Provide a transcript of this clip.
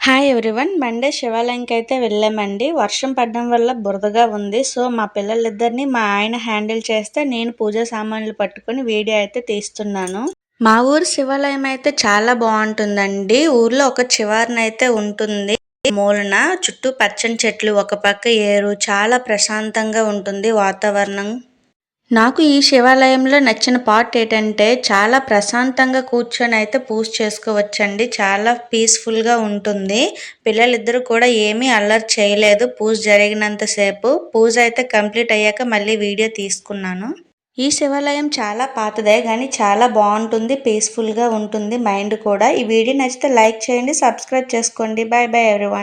Hi everyone. Monday శివాలయంకి అయితే వెళ్ళామండి. వర్షం పడడం వల్ల బురదగా ఉంది. సో మా పిల్లలిద్దరిని మా ఆయన హ్యాండిల్ చేస్తే నేను పూజా సామాన్లు పట్టుకొని వీడియో అయితే తీస్తున్నాను. మా ఊరు శివాలయం అయితే చాలా బాగుంటుందండి. ఊర్లో ఒక చివరనైతే ఉంటుంది. మూలన చుట్టూ పచ్చని చెట్లు, ఒక పక్క ఏరు, చాలా ప్రశాంతంగా ఉంటుంది వాతావరణం. నాకు ఈ శివాలయంలో నచ్చిన పార్ట్ ఏంటంటే చాలా ప్రశాంతంగా కూర్చొని అయితే పూజ చేసుకోవచ్చండి. చాలా పీస్ఫుల్గా ఉంటుంది. పిల్లలిద్దరూ కూడా ఏమీ అల్లరి చేయలేదు పూజ జరిగినంతసేపు. పూజ అయితే కంప్లీట్ అయ్యాక మళ్ళీ వీడియో తీసుకున్నాను. ఈ శివాలయం చాలా పాతదే కానీ చాలా బాగుంటుంది, పీస్ఫుల్గా ఉంటుంది మైండ్ కూడా. ఈ వీడియో నచ్చితే లైక్ చేయండి, సబ్స్క్రైబ్ చేసుకోండి. Bye bye everyone.